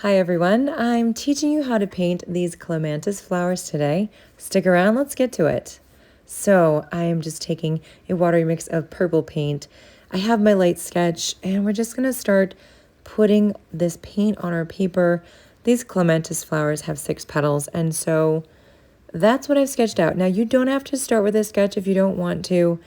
Hi everyone, I'm teaching you how to paint these clematis flowers today. Stick around, let's get to it. So I am just taking a watery mix of purple paint. I have my light sketch and we're just gonna start putting this paint on our paper. These clematis flowers have 6 petals, and so that's what I've sketched out. Now you don't have to start with a sketch if you don't want to.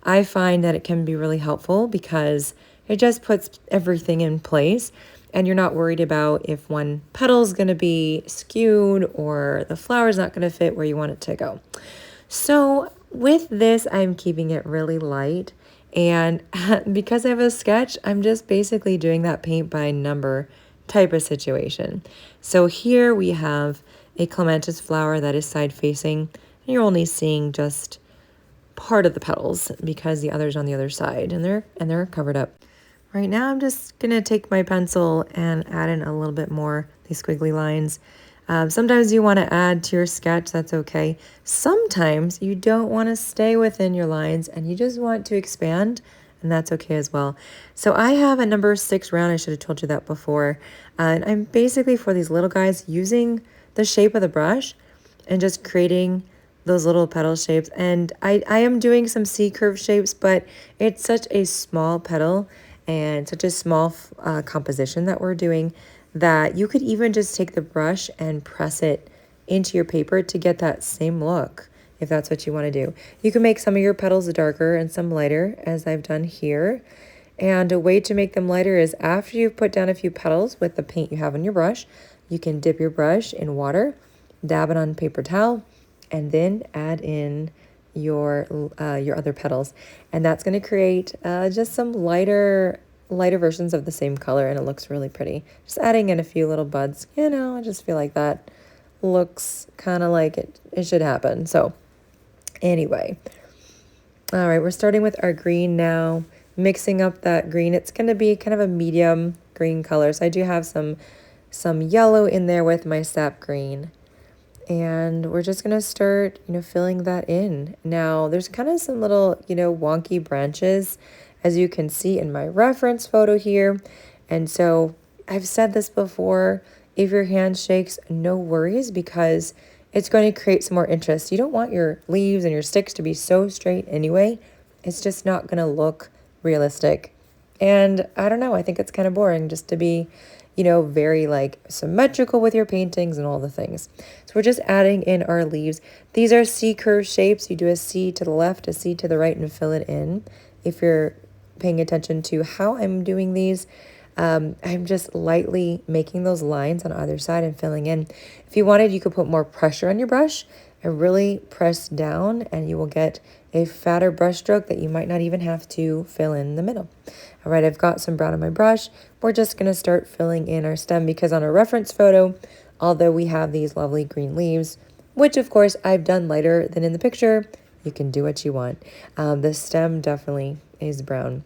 I find that it can be really helpful because it just puts everything in place and you're not worried about if one petal is going to be skewed or the flower's not going to fit where you want it to go. So with this, I'm keeping it really light, and because I have a sketch, I'm just basically doing that paint by number type of situation. So here we have a clematis flower that is side facing, and you're only seeing just part of the petals because the other's on the other side, and they're covered up. Right now I'm just gonna take my pencil and add in a little bit more these squiggly lines. Sometimes you want to add to your sketch, that's okay. Sometimes you don't want to stay within your lines and you just want to expand, and that's okay as well. So I have a number 6 round, I should have told you that before. And I'm basically, for these little guys, using the shape of the brush and just creating those little petal shapes. And I am doing some C-curve shapes, but it's such a small petal and such a small composition that we're doing that you could even just take the brush and press it into your paper to get that same look, if that's what you want to do. You can make some of your petals darker and some lighter, as I've done here. And a way to make them lighter is after you've put down a few petals with the paint you have on your brush, you can dip your brush in water, dab it on paper towel, and then add in your other petals, and that's going to create just some lighter versions of the same color, and it looks really pretty. Just adding in a few little buds, I just feel like that looks kind of like it should happen. So anyway, all right, we're starting with our green now, mixing up that green. It's going to be kind of a medium green color, so I do have some yellow in there with my sap green. And we're just going to start, filling that in. Now, there's kind of some little, wonky branches, as you can see in my reference photo here. And so I've said this before, if your hand shakes, no worries, because it's going to create some more interest. You don't want your leaves and your sticks to be so straight anyway. It's just not going to look realistic. And I don't know, I think it's kind of boring just to be very like symmetrical with your paintings and all the things. So we're just adding in our leaves. These are C-curve shapes. You do a C to the left, a C to the right, and fill it in. If you're paying attention to how I'm doing these, I'm just lightly making those lines on either side and filling in. If you wanted, you could put more pressure on your brush and really press down, and you will get a fatter brush stroke that you might not even have to fill in the middle. All right, I've got some brown on my brush. We're just going to start filling in our stem, because on our reference photo, although we have these lovely green leaves, which of course I've done lighter than in the picture, you can do what you want. The stem definitely is brown.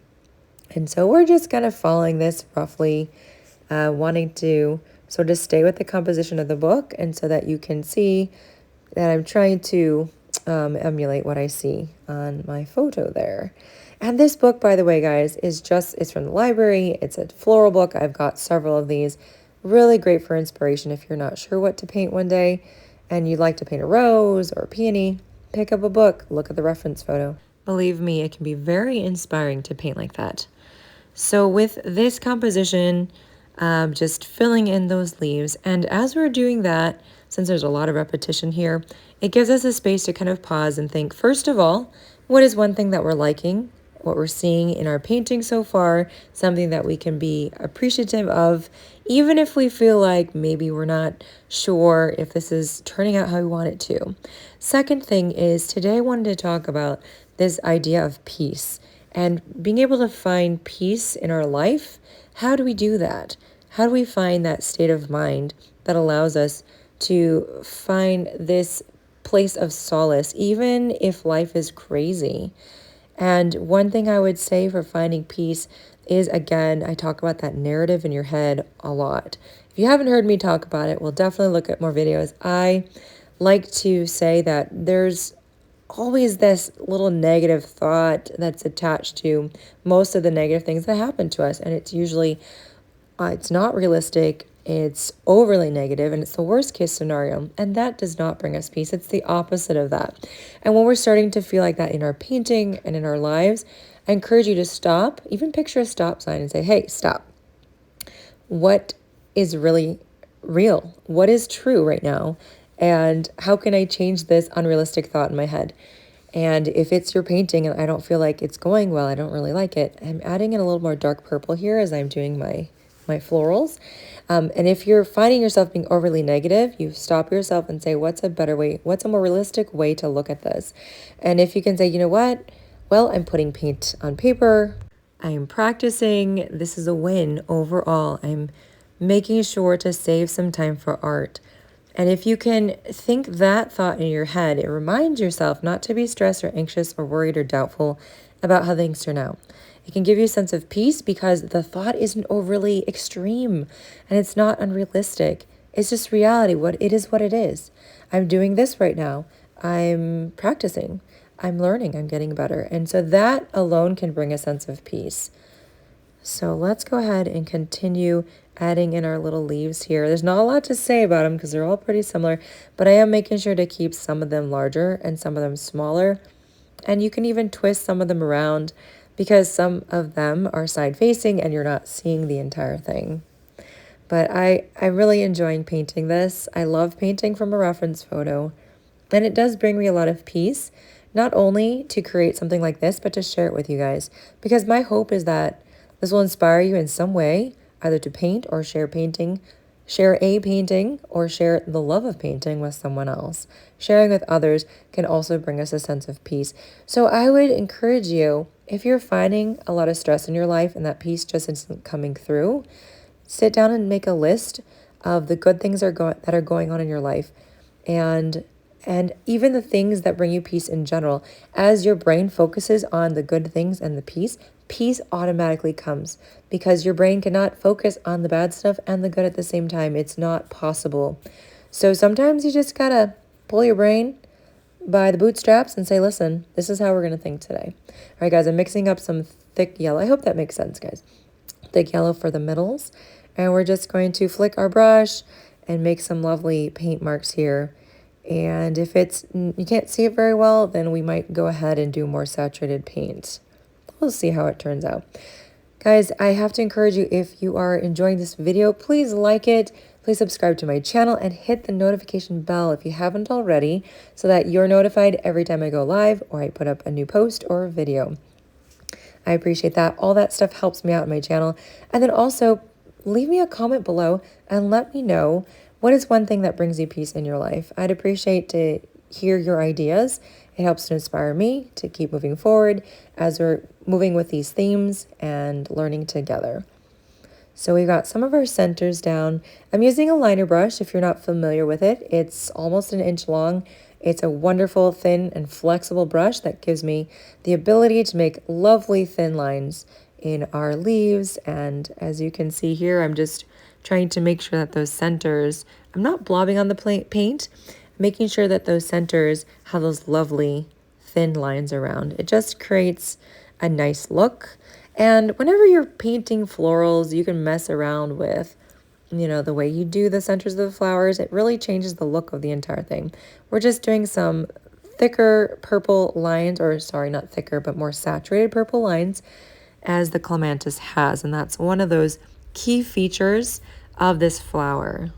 And so we're just kind of following this roughly, wanting to sort of stay with the composition of the book, and so that you can see that I'm trying to emulate what I see on my photo there. And this book, by the way, guys, it's from the library. It's a floral book. I've got several of these. Really great for inspiration if you're not sure what to paint one day and you'd like to paint a rose or a peony. Pick up a book, look at the reference photo. Believe me, it can be very inspiring to paint like that. So with this composition, just filling in those leaves. And as we're doing that, since there's a lot of repetition here, it gives us a space to kind of pause and think, first of all, what is one thing that we're liking, what we're seeing in our painting so far, something that we can be appreciative of, even if we feel like maybe we're not sure if this is turning out how we want it to. Second thing is, today I wanted to talk about this idea of peace and being able to find peace in our life. How do we do that? How do we find that state of mind that allows us to find this place of solace, even if life is crazy? And one thing I would say for finding peace is, again, I talk about that narrative in your head a lot. If you haven't heard me talk about it, we'll definitely look at more videos. I like to say that there's always this little negative thought that's attached to most of the negative things that happen to us. And it's usually, it's not realistic. it's overly negative, and it's the worst case scenario. And that does not bring us peace. It's the opposite of that. And when we're starting to feel like that in our painting and in our lives, I encourage you to stop, even picture a stop sign and say, hey, stop. What is really real? What is true right now? And how can I change this unrealistic thought in my head? And if it's your painting and I don't feel like it's going well, I don't really like it, I'm adding in a little more dark purple here as I'm doing my florals. And if you're finding yourself being overly negative, you stop yourself and say, what's a better way? What's a more realistic way to look at this? And if you can say, you know what? Well, I'm putting paint on paper. I'm practicing. This is a win overall. I'm making sure to save some time for art. And if you can think that thought in your head, it reminds yourself not to be stressed or anxious or worried or doubtful about how things turn out. It can give you a sense of peace because the thought isn't overly extreme and it's not unrealistic. It's just reality. What it is. I'm doing this right now. I'm practicing. I'm learning. I'm getting better. And so that alone can bring a sense of peace. So let's go ahead and continue adding in our little leaves here. There's not a lot to say about them because they're all pretty similar, but I am making sure to keep some of them larger and some of them smaller. And you can even twist some of them around because some of them are side facing and you're not seeing the entire thing. But I'm really enjoying painting this. I love painting from a reference photo. And it does bring me a lot of peace, not only to create something like this, but to share it with you guys. Because my hope is that this will inspire you in some way, either to paint or share a painting, or share the love of painting with someone else. Sharing with others can also bring us a sense of peace. So I would encourage you, if you're finding a lot of stress in your life and that peace just isn't coming through, sit down and make a list of the good things that are going on in your life, and even the things that bring you peace in general. As your brain focuses on the good things and the peace automatically comes because your brain cannot focus on the bad stuff and the good at the same time. It's not possible. So sometimes you just gotta pull your brain by the bootstraps and say, listen, this is how we're gonna think today. All right, guys, I'm mixing up some thick yellow. I hope that makes sense, guys. Thick yellow for the middles. And we're just going to flick our brush and make some lovely paint marks here. And if you can't see it very well, then we might go ahead and do more saturated paint. We'll see how it turns out. Guys, I have to encourage you, if you are enjoying this video, please like it. Please subscribe to my channel and hit the notification bell if you haven't already so that you're notified every time I go live or I put up a new post or video. I appreciate that. All that stuff helps me out on my channel. And then also, leave me a comment below and let me know what is one thing that brings you peace in your life. I'd appreciate to hear your ideas. It helps to inspire me to keep moving forward as we're moving with these themes and learning together. So we've got some of our centers down. I'm using a liner brush if you're not familiar with it. It's almost 1 inch long. It's a wonderful, thin, and flexible brush that gives me the ability to make lovely thin lines in our leaves. And as you can see here, I'm just trying to make sure that those centers, I'm not blobbing on the paint, making sure that those centers have those lovely thin lines around. It just creates a nice look. And whenever you're painting florals, you can mess around with, the way you do the centers of the flowers. It really changes the look of the entire thing. We're just doing some thicker purple lines, or sorry, not thicker, but more saturated purple lines as the clematis has. And that's one of those key features of this flower.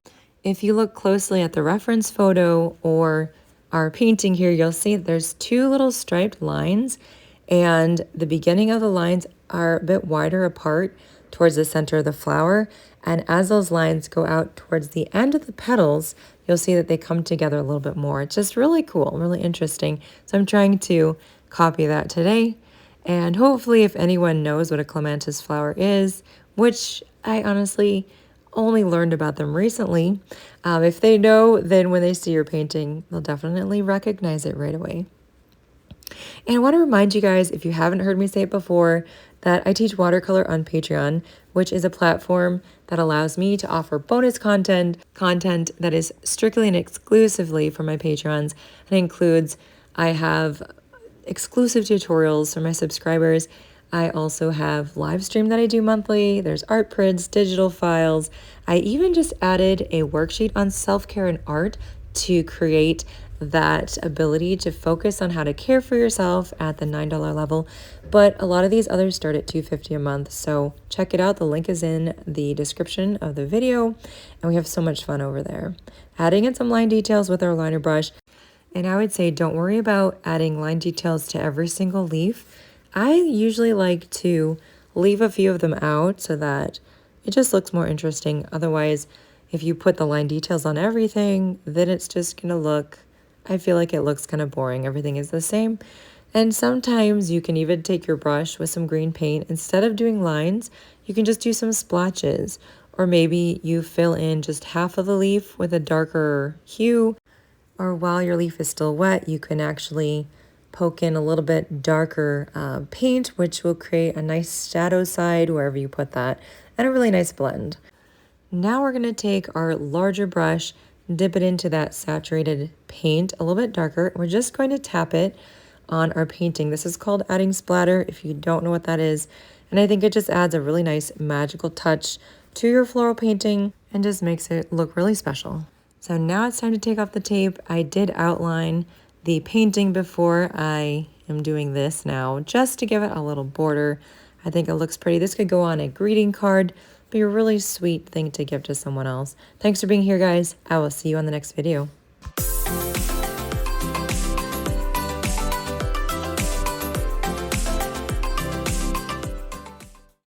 If you look closely at the reference photo or our painting here, you'll see there's 2 little striped lines, and the beginning of the lines are a bit wider apart towards the center of the flower. And as those lines go out towards the end of the petals, you'll see that they come together a little bit more. It's just really cool, really interesting. So I'm trying to copy that today. And hopefully, if anyone knows what a clematis flower is, which I honestly only learned about them recently, if they know, then when they see your painting, they'll definitely recognize it right away. And I want to remind you guys, if you haven't heard me say it before, that I teach watercolor on Patreon, which is a platform that allows me to offer bonus content that is strictly and exclusively for my patrons. It includes, I have exclusive tutorials for my subscribers. I also have live stream that I do monthly. There's art prints, digital files. I even just added a worksheet on self-care and art to create that ability to focus on how to care for yourself at the $9 level. But a lot of these others start at $2.50 a month. So check it out. The link is in the description of the video, and we have so much fun over there. Adding in some line details with our liner brush. And I would say don't worry about adding line details to every single leaf. I usually like to leave a few of them out so that it just looks more interesting. Otherwise, if you put the line details on everything, then it's just going to look, I feel like it looks kind of boring. Everything is the same. And sometimes you can even take your brush with some green paint. Instead of doing lines, you can just do some splotches. Or maybe you fill in just half of the leaf with a darker hue. Or while your leaf is still wet, you can actually poke in a little bit darker paint, which will create a nice shadow side wherever you put that, and a really nice blend. Now we're going to take our larger brush, dip it into that saturated paint, a little bit darker. We're just going to tap it on our painting. This is called adding splatter, if you don't know what that is. And I think it just adds a really nice magical touch to your floral painting and just makes it look really special. So now it's time to take off the tape. I did outline the painting before I am doing this now, just to give it a little border. I think it looks pretty. This could go on a greeting card, be a really sweet thing to give to someone else. Thanks for being here, guys. I will see you on the next video.